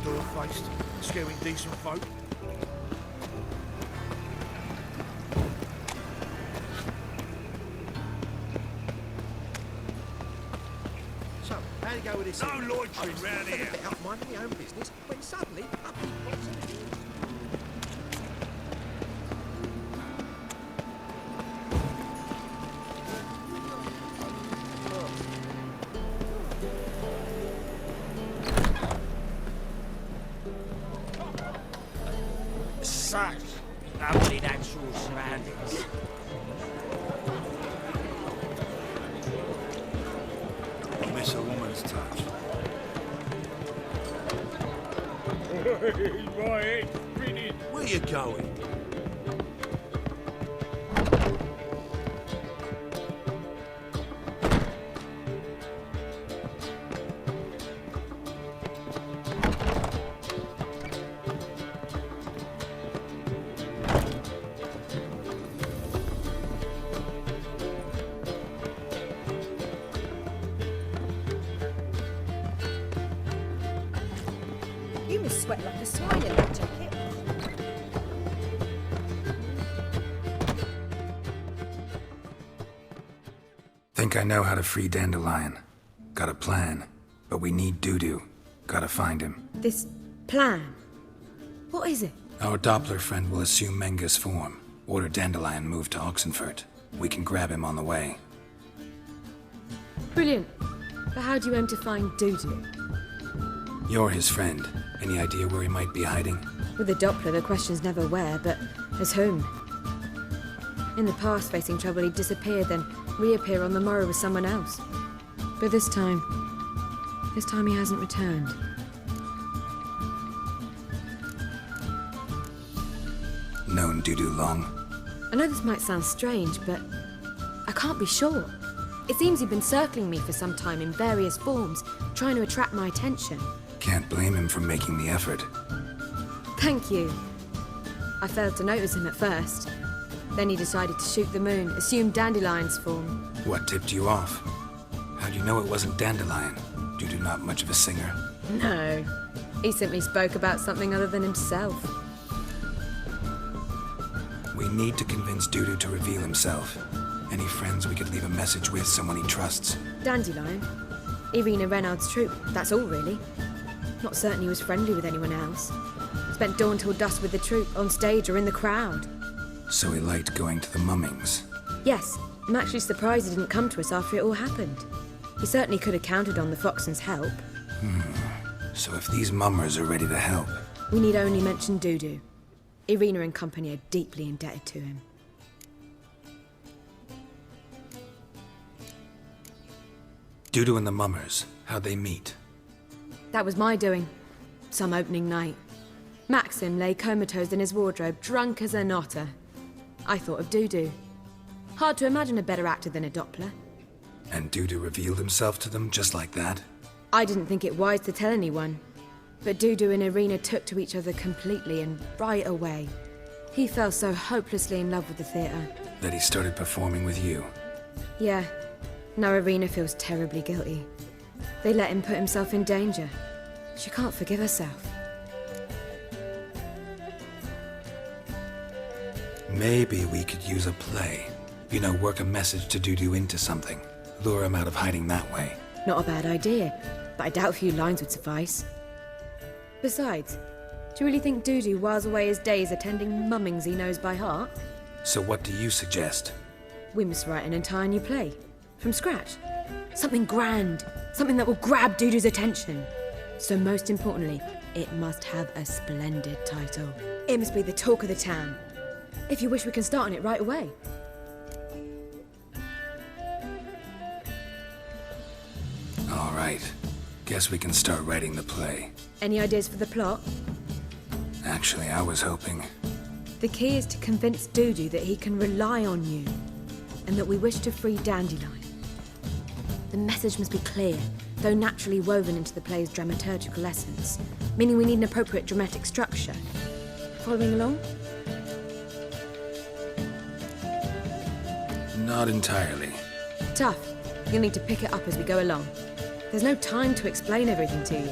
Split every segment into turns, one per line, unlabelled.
Door-faced, scaring decent folk.
So, how do you go with this?
No loitering round here.
I out minding my own business when suddenly up he pops in the
Such lovely natural surroundings.
Miss a woman's touch.
My head's spinning.
Where you going?
You must sweat like a swine in that jacket.
Think I know how to free Dandelion. Got a plan. But we need Dudu. Gotta find him.
This plan? What is it?
Our Doppler friend will assume Menga's form. Order Dandelion moved to Oxenfurt. We can grab him on the way.
Brilliant. But how do you aim to find Dudu?
You're his friend. Any idea where he might be hiding?
With the Doppler, the question's never where, but as whom? In the past, facing trouble, he'd disappear, then reappear on the morrow with someone else. But this time he hasn't returned.
Known Dudu long?
I know this might sound strange, but I can't be sure. It seems he'd been circling me for some time in various forms, trying to attract my attention.
Can't blame him for making the effort.
Thank you. I failed to notice him at first. Then he decided to shoot the moon, assume Dandelion's form.
What tipped you off? How'd you know it wasn't Dandelion? Dudu not much of a singer?
No. He simply spoke about something other than himself.
We need to convince Dudu to reveal himself. Any friends we could leave a message with, someone he trusts?
Dandelion? Irina Renard's troupe, that's all really. Not certain he was friendly with anyone else. Spent dawn till dusk with the troupe, on stage or in the crowd.
So he liked going to the mummings.
Yes, I'm actually surprised he didn't come to us after it all happened. He certainly could have counted on the Foxen's help.
So if these mummers are ready to help...
We need only mention Dudu. Irina and company are deeply indebted to him.
Dudu and the mummers, how'd they meet?
That was my doing. Some opening night. Maxim lay comatose in his wardrobe, drunk as an otter. I thought of Dudu. Hard to imagine a better actor than a Doppler.
And Dudu revealed himself to them just like that?
I didn't think it wise to tell anyone. But Dudu and Irina took to each other completely and right away. He fell so hopelessly in love with the theatre.
That he started performing with you?
Yeah. Now Irina feels terribly guilty. They let him put himself in danger. She can't forgive herself.
Maybe we could use a play. You know, work a message to Dudu into something. Lure him out of hiding that way.
Not a bad idea, but I doubt a few lines would suffice. Besides, do you really think Dudu whiles away his days attending mummings he knows by heart?
So what do you suggest?
We must write an entire new play. From scratch. Something grand. Something that will grab Dudu's attention. So most importantly, it must have a splendid title. It must be the talk of the town. If you wish, we can start on it right away.
All right. Guess we can start writing the play.
Any ideas for the plot?
Actually, I was hoping...
The key is to convince Dudu that he can rely on you, and that we wish to free Dandelion. The message must be clear, though naturally woven into the play's dramaturgical essence, meaning we need an appropriate dramatic structure. Following along?
Not entirely.
Tough. You'll need to pick it up as we go along. There's no time to explain everything to you.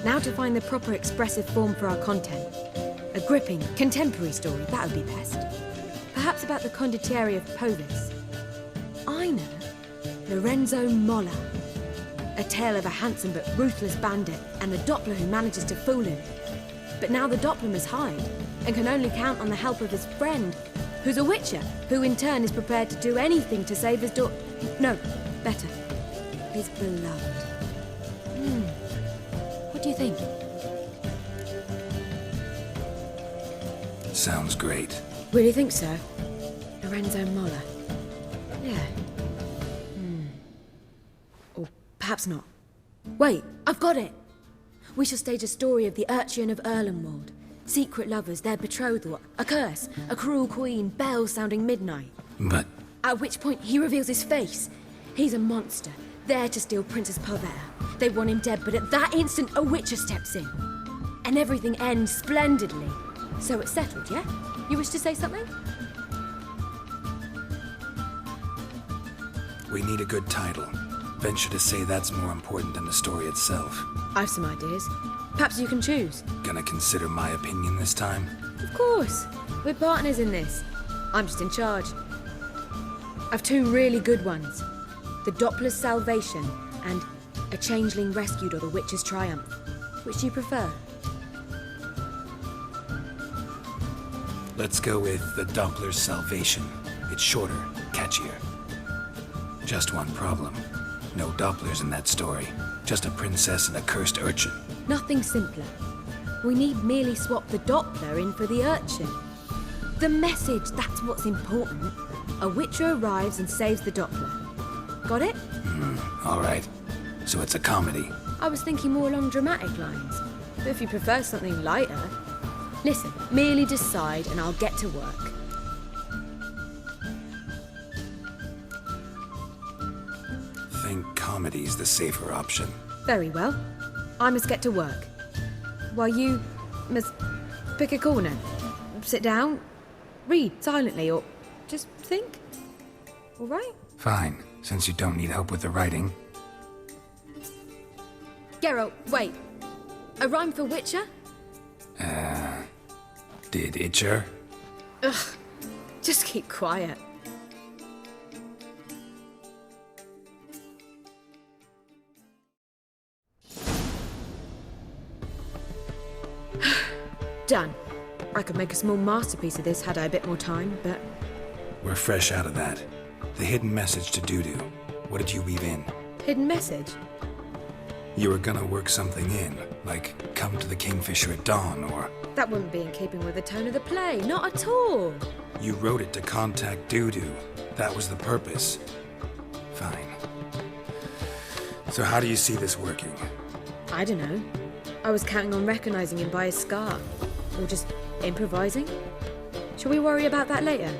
Now to find the proper expressive form for our content. A gripping, contemporary story, that would be best. Perhaps about the condottieri of Povis. I know. Lorenzo Molla. A tale of a handsome but ruthless bandit and a Doppler who manages to fool him. But now the Doppler must hide, and can only count on the help of his friend, who's a witcher, who in turn is prepared to do anything to save his No, better. His beloved. What do you think?
Sounds great.
Really think so? Lorenzo Molla. Yeah. Or perhaps not. Wait, I've got it! We shall stage a story of the Urchin of Erlenwald. Secret lovers, their betrothal, a curse, a cruel queen, bells sounding midnight.
But
At which point he reveals his face. He's a monster, there to steal Princess Parvera. They want him dead, but at that instant a witcher steps in. And everything ends splendidly. So it's settled, yeah? You wish to say something?
we need a good title. Venture to say that's more important than the story itself.
I've some ideas. Perhaps you can choose.
Gonna consider my opinion this time?
Of course. We're partners in this. I'm just in charge. I've two really good ones. The Doppler's Salvation and A Changeling Rescued or the Witch's Triumph. Which do you prefer?
Let's go with the Doppler's Salvation. It's shorter, catchier. Just one problem. No Dopplers in that story. Just a princess and a cursed urchin.
Nothing simpler. We need merely swap the Doppler in for the urchin. The message, that's what's important. A witcher arrives and saves the Doppler. Got it?
All right. So it's a comedy.
I was thinking more along dramatic lines. But if you prefer something lighter... Listen, merely decide and I'll get to work.
Think comedy's the safer option.
Very well. I must get to work. While you must pick a corner. Sit down, read silently, or just think. All right?
Fine, since you don't need help with the writing.
Geralt, wait. A rhyme for Witcher?
Did Itcher?
Ugh, just keep quiet. Done. I could make a small masterpiece of this had I a bit more time, but...
We're fresh out of that. The hidden message to Dudu. What did you weave in?
Hidden message?
You were gonna work something in, like come to the Kingfisher at dawn, or...
That wouldn't be in keeping with the tone of the play, not at all.
You wrote it to contact Dudu. That was the purpose. Fine. So how do you see this working?
I don't know. I was counting on recognizing him by his scar. Or just improvising. Shall we worry about that later?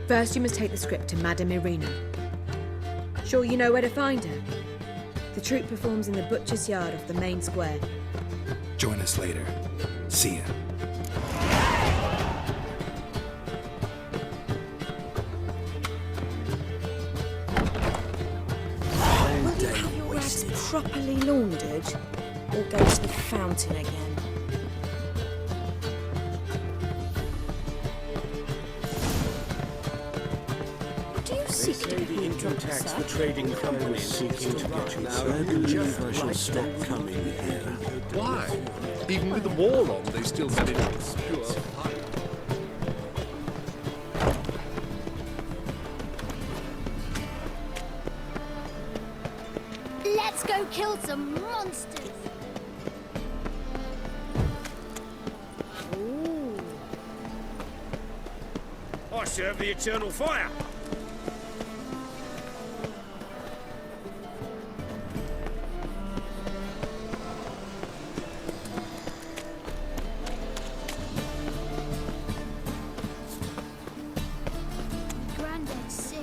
First, you must take the script to Madame Irina. Sure you know where to find her? The troupe performs in the butcher's yard off the main square.
Join us later. See ya.
Will you have your rags properly laundered? Or go to the fountain again? Do you seek to get me drunk,
tax
sir?
the trading company seeking to get you. Now I believe I shall stop coming here.
Why? Even with the war on, they still manage to pure.
Let's go kill some monsters!
I serve the eternal fire.
Granddad's sick.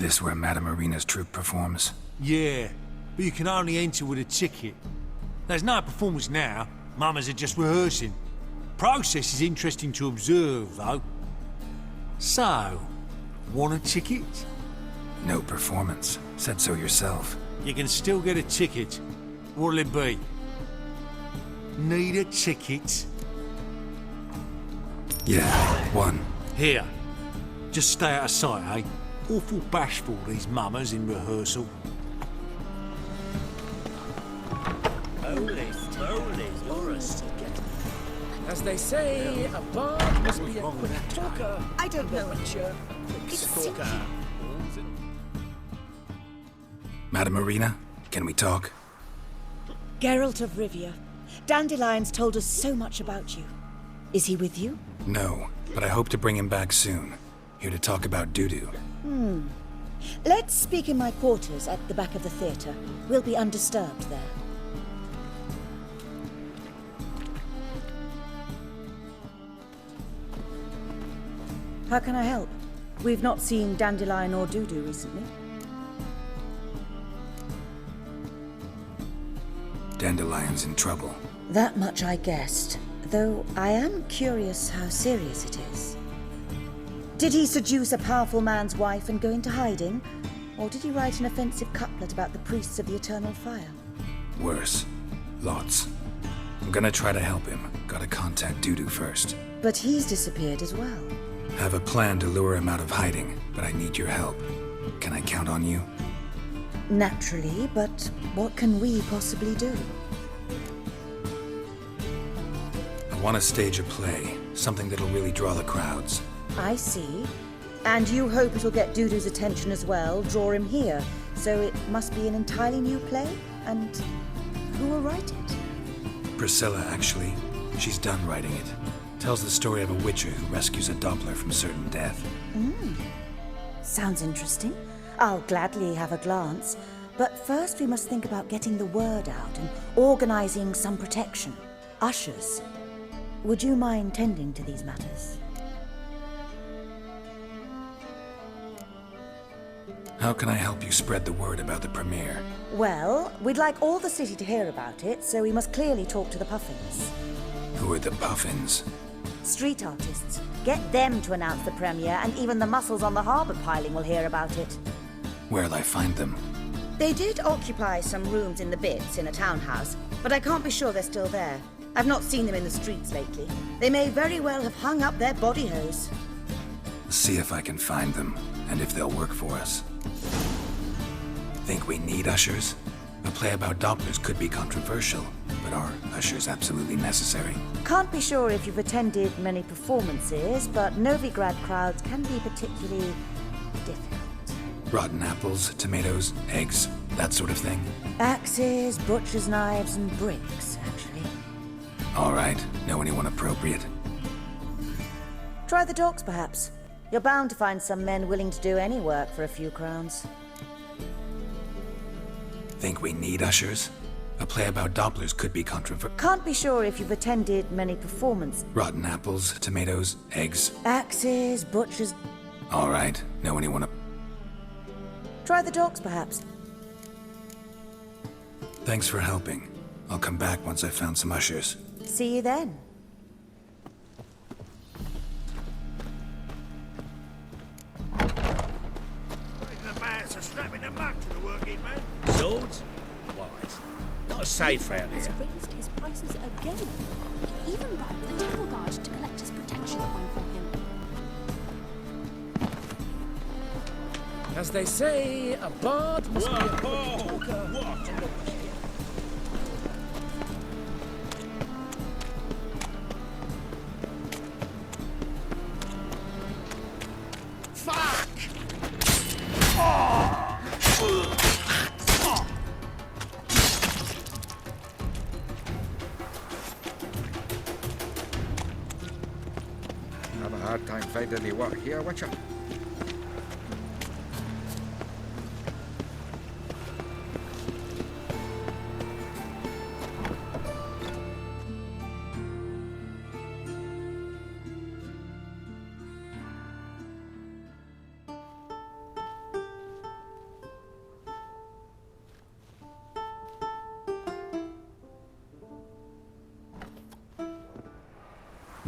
This where Madame Marina's troupe performs?
Yeah, but you can only enter with a ticket. There's no performance now. Mamas are just rehearsing. Process is interesting to observe, though. So, want a ticket?
No performance. Said so yourself.
You can still get a ticket. What'll it be? Need a ticket?
Yeah, one.
Here. Just stay out of sight, eh? Awful bashful, these mamas in rehearsal.
Holy, you're a As they say, a bard must be a quick talker.
I don't know.
Stalker.
Madame Marina, can we talk?
Geralt of Rivia. Dandelion's told us so much about you. Is he with you?
No, but I hope to bring him back soon. Here to talk about doo-doo.
Let's speak in my quarters at the back of the theatre. We'll be undisturbed there. How can I help? We've not seen Dandelion or Dudu recently.
Dandelion's in trouble.
That much I guessed, though I am curious how serious it is. Did he seduce a powerful man's wife and go into hiding? Or did he write an offensive couplet about the priests of the eternal fire?
Worse. Lots. I'm gonna try to help him. Gotta contact Dudu first.
But he's disappeared as well.
Have a plan to lure him out of hiding, but I need your help. Can I count on you?
Naturally, but what can we possibly do?
I want to stage a play. Something that'll really draw the crowds.
I see. And you hope it'll get Dudu's attention as well, draw him here. So it must be an entirely new play? And who will write it?
Priscilla, actually. She's done writing it. Tells the story of a witcher who rescues a Doppler from certain death.
Sounds interesting. I'll gladly have a glance. But first we must think about getting the word out and organizing some protection. Ushers. Would you mind tending to these matters?
How can I help you spread the word about the premiere?
Well, we'd like all the city to hear about it, so we must clearly talk to the Puffins.
Who are the Puffins?
Street artists. Get them to announce the premiere, and even the muscles on the harbour piling will hear about it.
Where'll I find them?
They did occupy some rooms in the Bits in a townhouse, but I can't be sure they're still there. I've not seen them in the streets lately. They may very well have hung up their body hose.
See if I can find them, and if they'll work for us. Think we need ushers? A play about Dopplers could be controversial, but are ushers absolutely necessary?
Can't be sure if you've attended many performances, but Novigrad crowds can be particularly difficult.
Rotten apples, tomatoes, eggs, that sort of thing?
Axes, butcher's knives, and bricks, actually.
All right, know anyone appropriate?
Try the docks, perhaps. You're bound to find some men willing to do any work for a few crowns.
Think we need ushers? A play about Dopplers could be controversial.
Can't be sure if you've attended many performances.
Rotten apples, tomatoes, eggs.
Axes, butchers...
All right, know anyone?
Try the docks, perhaps.
Thanks for helping. I'll come back once I've found some ushers.
See you then.
The man's a strapping the muck to the working man.
Swords? Wise. Not safe round
Has
here.
raised his prices again. He even bribed the temple guard to collect his protection coin from him.
As they say, a bard must be a quick talker.
Have a hard time finding any work here, Witcher.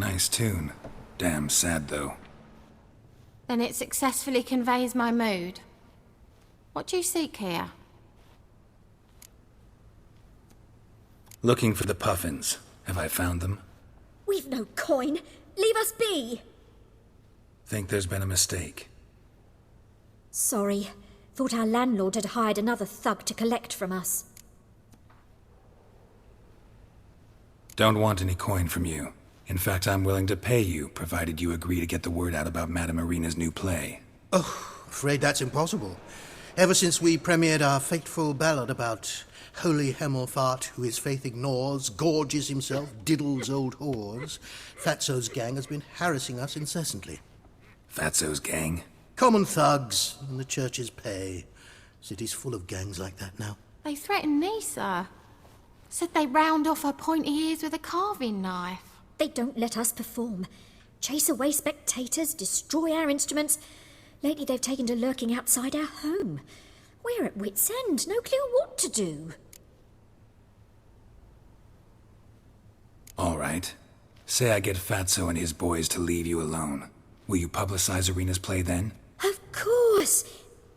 Nice tune. Damn sad, though.
Then it successfully conveys my mood. What do you seek here?
Looking for the puffins. Have I found them?
We've no coin. Leave us be.
Think there's been a mistake.
Sorry. Thought our landlord had hired another thug to collect from us.
Don't want any coin from you. In fact, I'm willing to pay you, provided you agree to get the word out about Madame Irina's new play.
Oh, afraid that's impossible. Ever since we premiered our fateful ballad about holy Hemelfart, who his faith ignores, gorges himself, diddles old whores, Fatso's gang has been harassing us incessantly.
Fatso's gang?
Common thugs in the church's pay. City's full of gangs like that now.
They threatened me, sir. Said they round off her pointy ears with a carving knife.
They don't let us perform. Chase away spectators, destroy our instruments. Lately they've taken to lurking outside our home. We're at wit's end, no clue what to do.
All right. Say I get Fatso and his boys to leave you alone. Will you publicize Irina's play then?
Of course!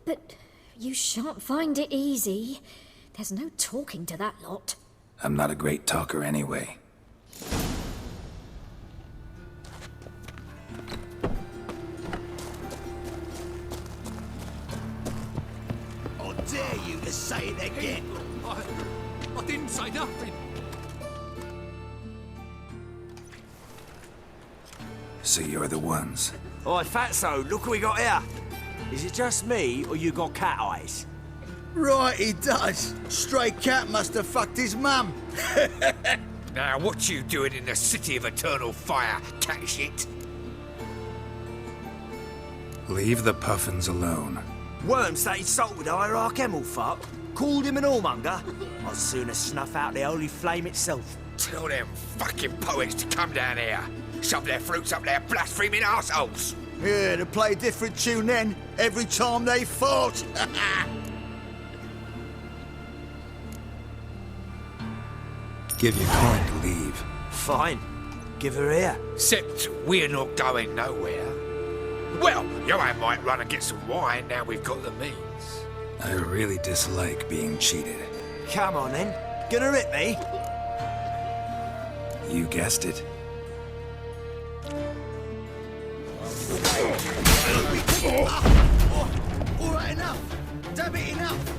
But you shan't find it easy. There's no talking to that lot.
I'm not a great talker anyway.
I dare you to say it again. I didn't say nothing.
So you're the ones.
Oi, Fatso, look what we got here. Is it just me, or you got cat eyes?
Right, he does. Stray cat must have fucked his mum.
Now, what you doing in the city of eternal fire, cat shit?
Leave the puffins alone.
Worms that insulted Hierarch Hemelfart, called him an whoremonger. I'd sooner snuff out the holy flame itself.
Tell them fucking poets to come down here. Shove their fruits up their blaspheming arseholes.
Yeah, to play a different tune then, every time they fought.
Give your coin to leave.
Fine. Give her here.
Except we're not going nowhere. Well, you and might run and get some wine now we've got the means.
I really dislike being cheated.
Come on then. Gonna rip me?
You guessed it.
All right, enough. Damn it, enough.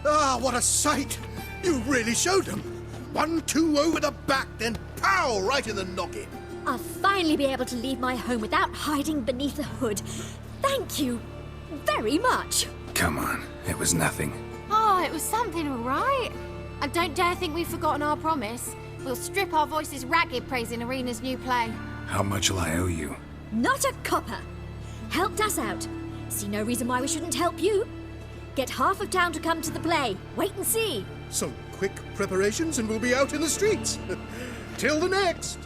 Ah, what a sight! You really showed them. 1-2 over the back, then pow, right in the noggin.
I'll finally be able to leave my home without hiding beneath a hood. Thank you very much.
Come on, it was nothing.
Oh, it was something, all right. And don't dare think we've forgotten our promise. We'll strip our voices ragged praising Irina's new play.
How much will I owe you?
Not a copper. Helped us out. See no reason why we shouldn't help you. Get half of town to come to the play. Wait and see.
Some quick preparations and we'll be out in the streets. Till the next.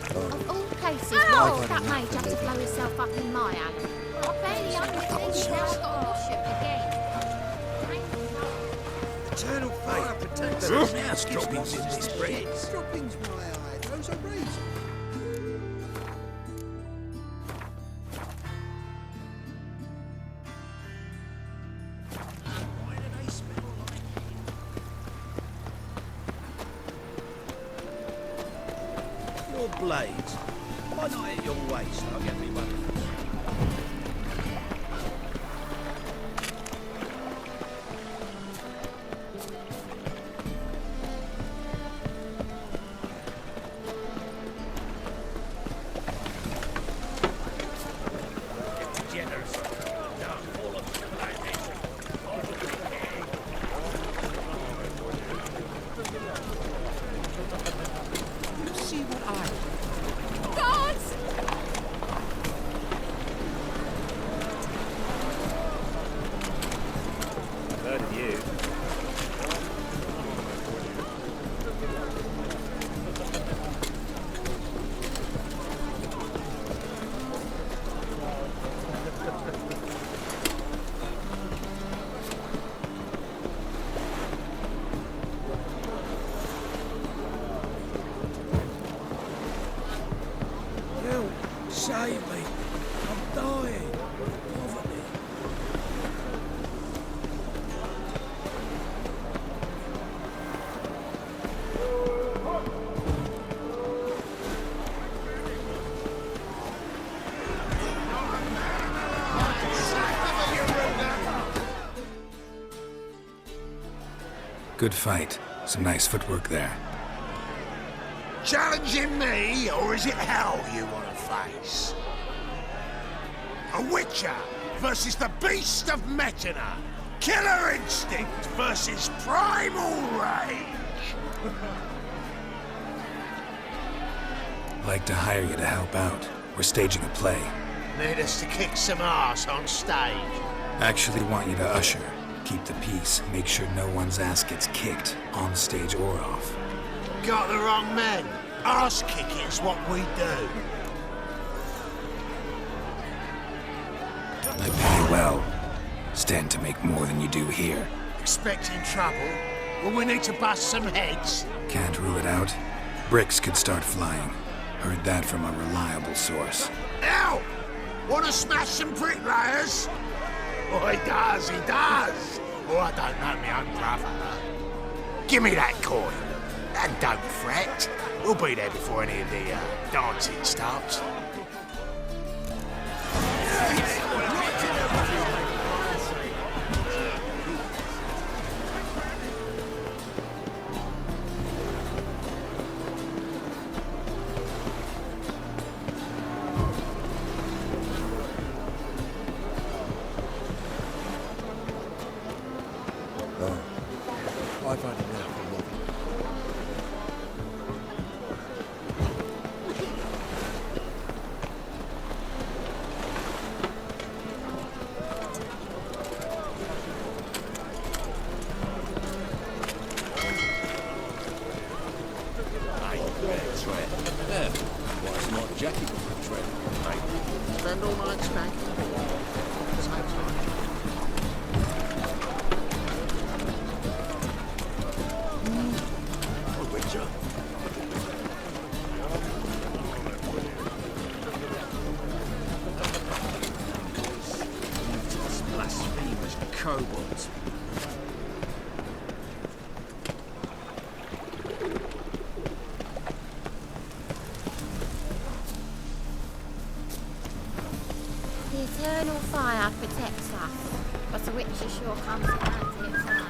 Of all places, why did that mage have to blow himself up in my alley? I barely understand how I got worshipped again.
Eternal fire protects us now. Droppings in this bread. Droppings, my eye. Those are razors. Why do they smell like? Your blades. Why not at your waist? I'll get me money.
Save me. I'm dying. Poverty.
Good fight. Some nice footwork there.
Challenging me, or is it hell you want to face? A Witcher versus the Beast of Metina. Killer instinct versus primal rage.
I'd like to hire you to help out. We're staging a play.
Need us to kick some ass on stage.
Actually want you to usher. Keep the peace. Make sure no one's ass gets kicked, on stage or off.
Got the wrong men. Ass kicking's what we do.
I pay well. Stand to make more than you do here.
Expecting trouble? Well, we need to bust some heads.
Can't rule it out. Bricks could start flying. Heard that from a reliable source.
Ow! Wanna smash some bricklayers? Oh, he does, he does. Oh, I don't know my own brother. Give me that coin. And don't fret. We'll be there before any of the dancing starts.
I've had enough of love. Yeah, why it's not Jackie got the tread, mate?
Spend all night spanking. Same time. Witcher. Blasphemous kobolds.
The eternal fire protects us, but the Witcher sure comes in handy at times.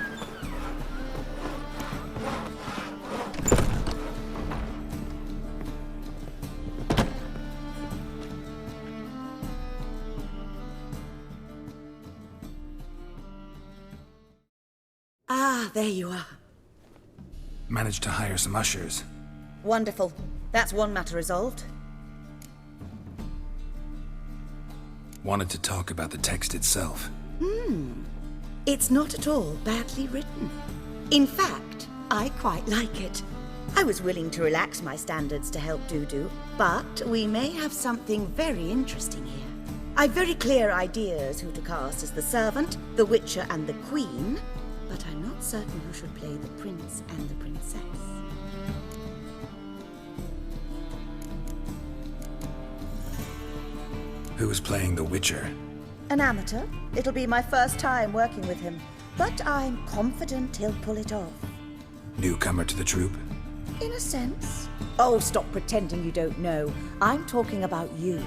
Ah, there you are.
Managed to hire some ushers.
Wonderful. That's one matter resolved.
Wanted to talk about the text itself.
It's not at all badly written. In fact, I quite like it. I was willing to relax my standards to help Dudu, but we may have something very interesting here. I've very clear ideas who to cast as the servant, the Witcher, and the Queen, but I'm not certain who should play the prince and the princess.
Who's playing the Witcher?
An amateur. It'll be my first time working with him, but I'm confident he'll pull it off.
Newcomer to the troupe?
In a sense. Oh, stop pretending you don't know. I'm talking about you.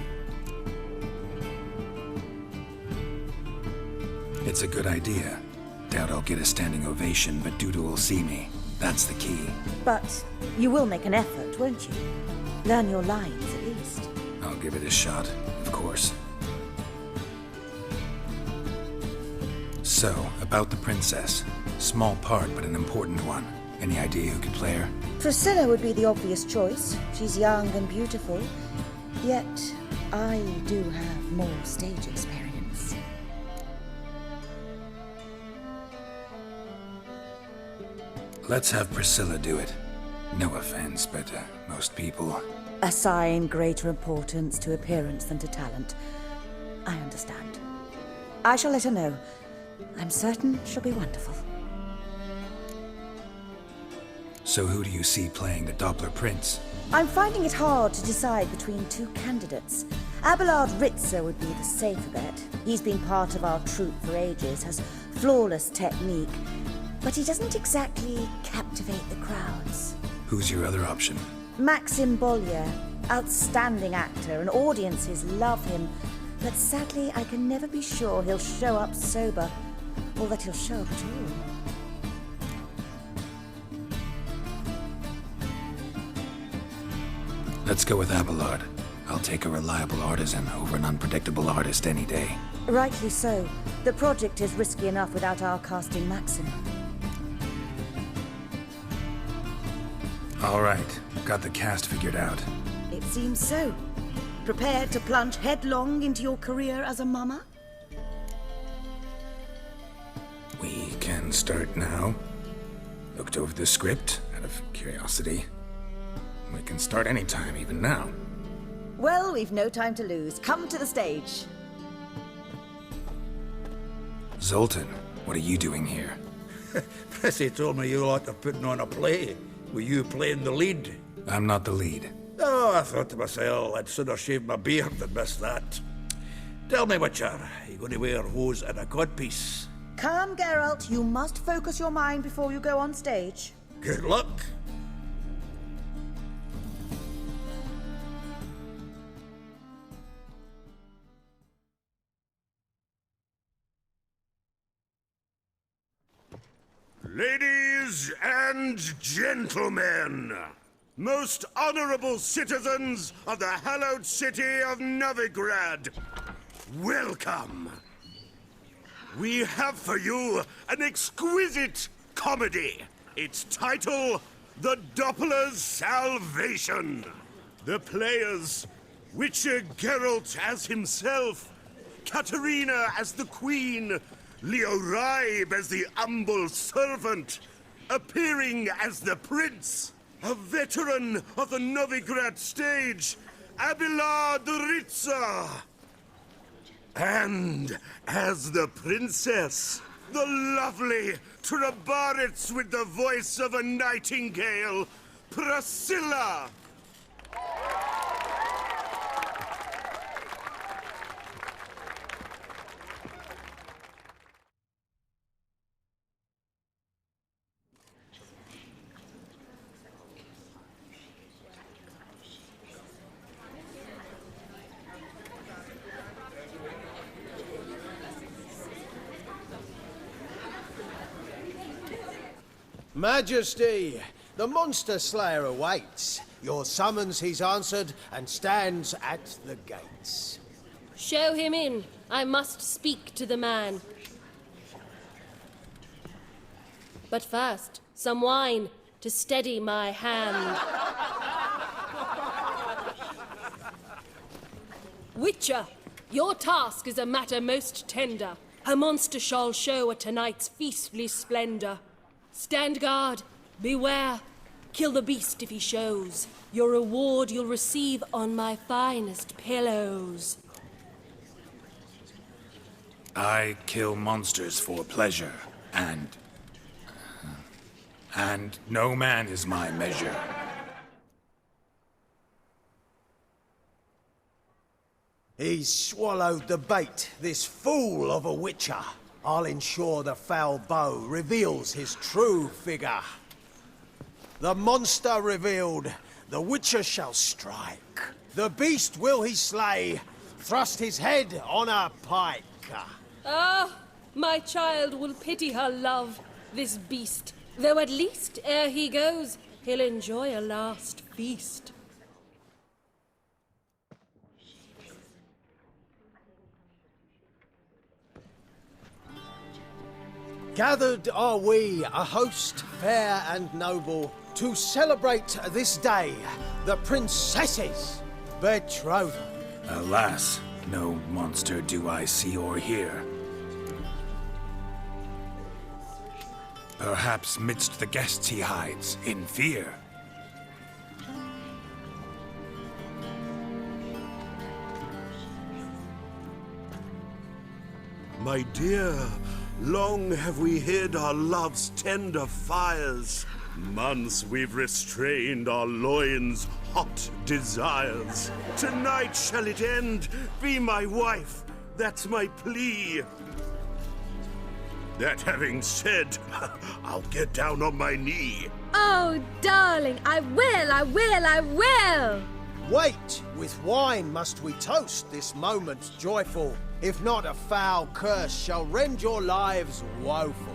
It's a good idea. Doubt I'll get a standing ovation, but Dudu will see me. That's the key.
But you will make an effort, won't you? Learn your lines, at least.
I'll give it a shot, of course. So, about the princess. Small part, but an important one. Any idea who could play her?
Priscilla would be the obvious choice. She's young and beautiful. Yet, I do have more stage experience.
Let's have Priscilla do it. No offense, but most people...
Assign greater importance to appearance than to talent. I understand. I shall let her know. I'm certain she'll be wonderful.
So who do you see playing the Doppler Prince?
I'm finding it hard to decide between two candidates. Abelard Ritzer would be the safer bet. He's been part of our troupe for ages, has flawless technique, but he doesn't exactly captivate the crowds.
Who's your other option?
Maxim Bollier, outstanding actor, and audiences love him, but sadly I can never be sure he'll show up sober, or that he'll show up at all.
Let's go with Abelard. I'll take a reliable artisan over an unpredictable artist any day.
Rightly so. The project is risky enough without our casting Maxim.
All right, got the cast figured out.
It seems so. Prepared to plunge headlong into your career as a mama?
We can start now. Looked over the script out of curiosity. We can start anytime, even now.
Well, we've no time to lose. Come to the stage.
Zoltan, what are you doing here?
Prissy told me you ought to putting on a play. Were you playing the lead?
I'm not the lead.
Oh, I thought to myself, I'd sooner shave my beard than miss that. Tell me, Witcher, are you going to wear hose and a codpiece?
Come, Geralt. You must focus your mind before you go on stage.
Good luck.
Ladies and gentlemen, most honorable citizens of the hallowed city of Novigrad, welcome. We have for you an exquisite comedy. Its title, The Doppler's Salvation. The players, Witcher Geralt as himself, Katerina as the Queen, Leo Raib as the humble servant, appearing as the prince, a veteran of the Novigrad stage, Abelard Ritzer. And as the princess, the lovely Trabaritz with the voice of a nightingale, Priscilla.
Majesty, the monster slayer awaits. Your summons he's answered and stands at the gates.
Show him in. I must speak to the man. But first, some wine to steady my hand. Witcher, your task is a matter most tender. A monster shall show at tonight's feastly splendor. Stand guard, beware, kill the beast if he shows. Your reward you'll receive on my finest pillows.
I kill monsters for pleasure, and no man is my measure.
He's swallowed the bait, this fool of a witcher. I'll ensure the foul bow reveals his true figure. The monster revealed, the witcher shall strike. The beast will he slay, thrust his head on a pike.
Ah, my child will pity her love, this beast. Though at least, ere he goes, he'll enjoy a last feast.
Gathered are we, a host fair and noble, to celebrate this day, the princess's betrothal.
Alas, no monster do I see or hear. Perhaps midst the guests he hides, in fear.
My dear, long have we hid our love's tender fires. Months we've restrained our loins' hot desires. Tonight shall it end. Be my wife. That's my plea. That having said, I'll get down on my knee.
Oh, darling, I will!
Wait! With wine must we toast this moment joyful. If not, a foul curse shall rend your lives woeful.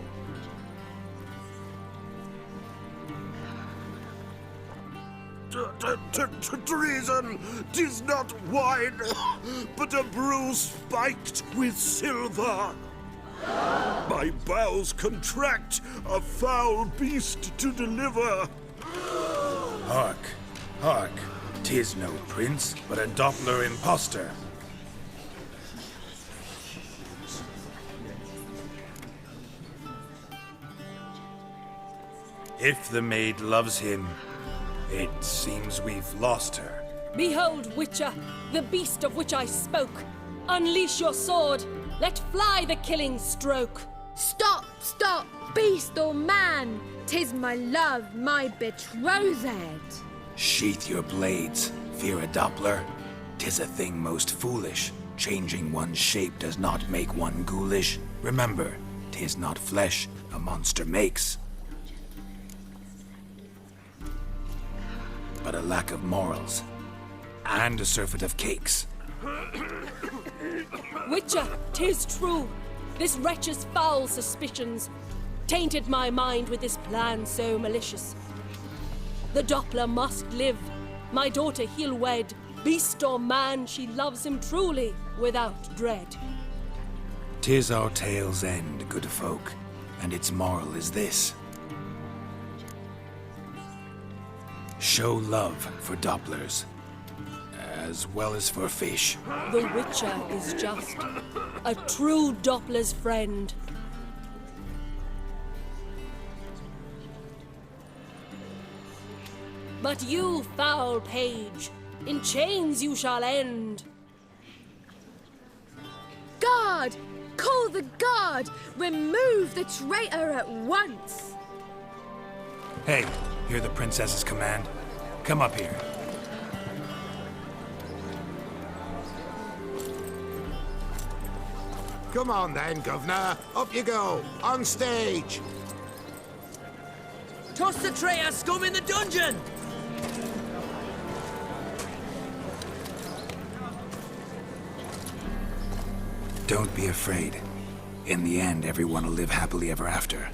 Treason! 'Tis not wine, but a brew spiked with silver. My bowels contract, a foul beast to deliver.
Hark, hark. 'Tis no prince, but a Doppler impostor. If the maid loves him, it seems we've lost her.
Behold, Witcher, the beast of which I spoke. Unleash your sword. Let fly the killing stroke.
Stop, stop, beast or man! 'Tis my love, my betrothed.
Sheath your blades, fear a Doppler. 'Tis a thing most foolish. Changing one's shape does not make one ghoulish. Remember, 'tis not flesh a monster makes, but a lack of morals and a surfeit of cakes.
Witcher, 'tis true. This wretch's foul suspicions tainted my mind with this plan so malicious. The Doppler must live. My daughter he'll wed. Beast or man, she loves him truly, without dread.
'Tis our tale's end, good folk, and its moral is this. Show love for Dopplers, as well as for fish.
The Witcher is just a true Doppler's friend. But you, foul page, in chains you shall end.
Guard! Call the guard! Remove the traitor at once!
Hey, hear the princess's command? Come up here.
Come on then, Governor. Up you go. On stage.
Toss the traitor scum in the dungeon!
Don't be afraid. In the end, everyone will live happily ever after.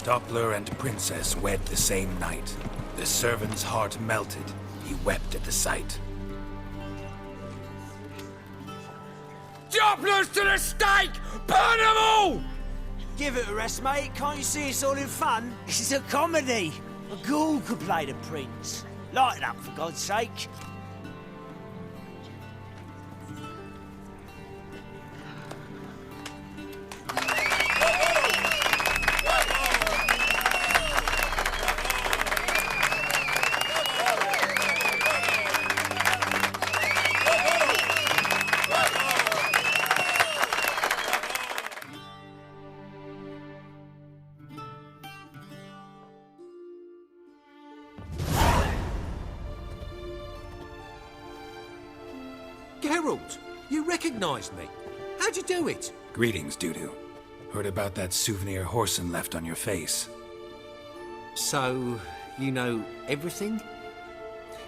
Doppler and princess wed the same night. The servant's heart melted. He wept at the sight.
Dopplers to the stake! Burn them all!
Give it a rest, mate. Can't you see it's all in fun? This is a comedy. A ghoul could play the prince. Lighten up, for God's sake.
Geralt, you recognized me. How'd you do it?
Greetings, Dudu. Heard about that souvenir Horson left on your face.
So, you know everything?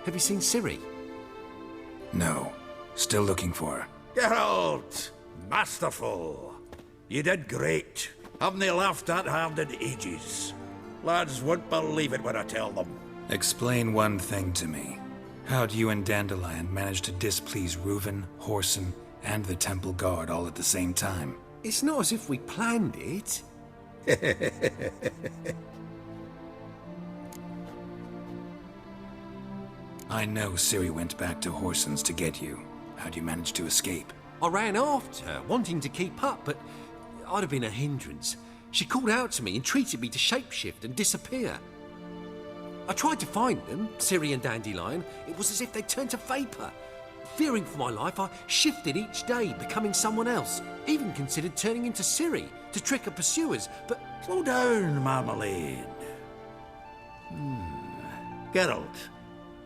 Have you seen Ciri?
No. Still looking for her.
Geralt! Masterful! You did great. Haven't they laughed that hard in ages? Lads won't believe it when I tell them.
Explain one thing to me. How'd you and Dandelion manage to displease Reuven, Horson, and the Temple Guard all at the same time?
It's not as if we planned it.
I know Ciri went back to Horson's to get you. How'd you manage to escape?
I ran after her, wanting to keep up, but I'd have been a hindrance. She called out to me, entreated me to shapeshift and disappear.
I tried to find them, Ciri and Dandelion. It was as if they'd turned to vapour. Fearing for my life, I shifted each day, becoming someone else. Even considered turning into Ciri to trick her pursuers, but...
Slow down, Marmalade. Geralt,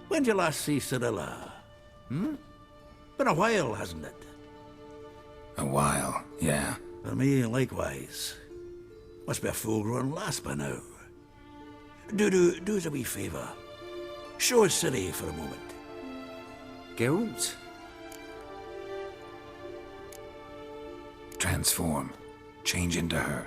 when did you last see Cirilla? Been a while, hasn't it?
A while, yeah.
For me, likewise. Must be a full-grown lass by now. Do us a wee favour. Show us Ciri for a moment.
Geralt?
Transform. Change into her.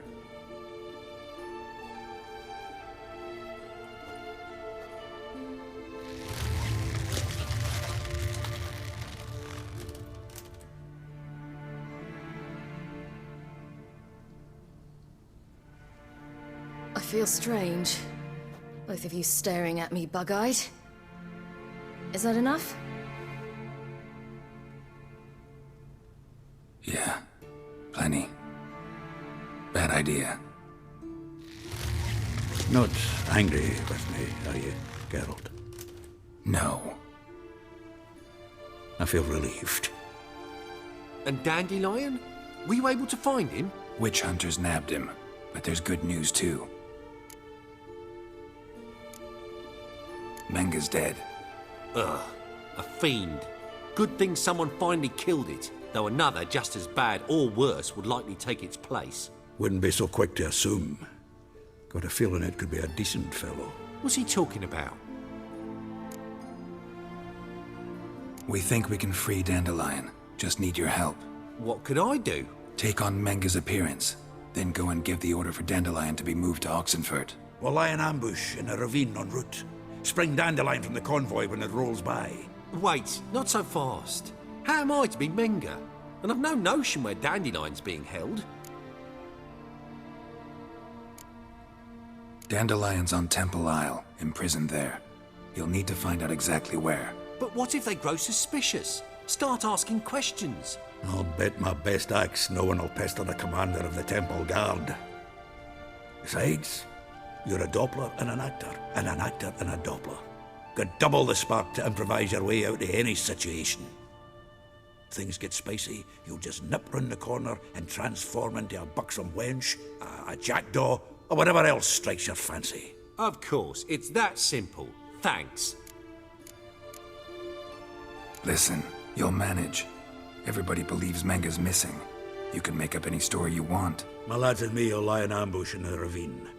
I feel strange. Both of you staring at me bug-eyed. Is that enough?
Yeah. Plenty. Bad idea.
Not angry with me, are you, Geralt?
No.
I feel relieved.
And Dandelion? Were you able to find him?
Witch hunters nabbed him, but there's good news too. Menga's dead.
Ugh, a fiend. Good thing someone finally killed it, though another just as bad or worse would likely take its place.
Wouldn't be so quick to assume. Got a feeling it could be a decent fellow.
What's he talking about?
We think we can free Dandelion. Just need your help.
What could I do?
Take on Menga's appearance, then go and give the order for Dandelion to be moved to Oxenfurt.
We'll lie in ambush in a ravine en route. Spring Dandelion from the convoy when it rolls by.
Wait, not so fast. How am I to be Menga? And I've no notion where Dandelion's being held.
Dandelion's on Temple Isle, imprisoned there. You'll need to find out exactly where.
But what if they grow suspicious? Start asking questions?
I'll bet my best axe no one will pester the commander of the Temple Guard. Besides, you're a Doppler and an actor and a Doppler. Got double the spark to improvise your way out of any situation. Things get spicy, you'll just nip round the corner and transform into a buxom wench, a jackdaw, or whatever else strikes your fancy.
Of course, it's that simple. Thanks.
Listen, you'll manage. Everybody believes Menga's missing. You can make up any story you want.
My lads and me will lie in ambush in the ravine.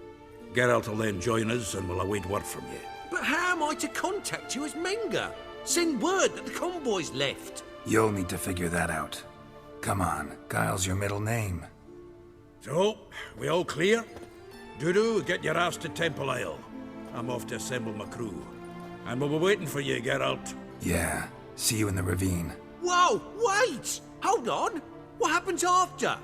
Geralt will then join us and we'll await word from you.
But how am I to contact you as Menga? Send word that the convoy's left.
You'll need to figure that out. Come on, Guile's your middle name.
So, we all clear? Dudu, get your ass to Temple Isle. I'm off to assemble my crew. And we'll be waiting for you, Geralt.
Yeah, see you in the ravine.
Whoa, wait! Hold on! What happens after?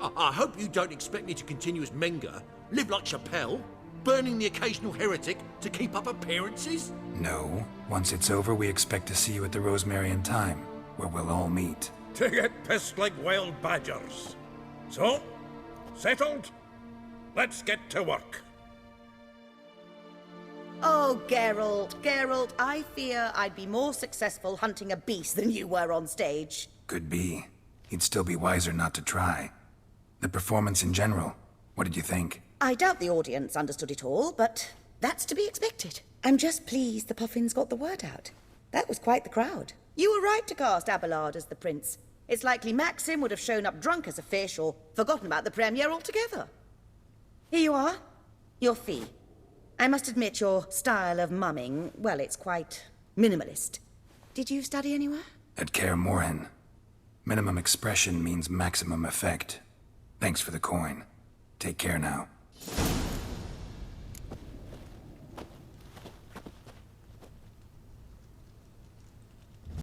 I hope you don't expect me to continue as Menga, live like Chappelle, burning the occasional heretic to keep up appearances?
No. Once it's over, we expect to see you at the Rosemary in Time, where we'll all meet.
To get pissed like wild badgers. So, settled? Let's get to work.
Oh, Geralt, I fear I'd be more successful hunting a beast than you were on stage.
Could be. You'd still be wiser not to try. The performance in general, what did you think?
I doubt the audience understood it all, but that's to be expected. I'm just pleased the Puffins got the word out. That was quite the crowd. You were right to cast Abelard as the prince. It's likely Maxim would have shown up drunk as a fish or forgotten about the premiere altogether. Here you are. Your fee. I must admit your style of mumming, well, it's quite minimalist. Did you study anywhere?
At Kaer Morhen. Minimum expression means maximum effect. Thanks for the coin. Take care now.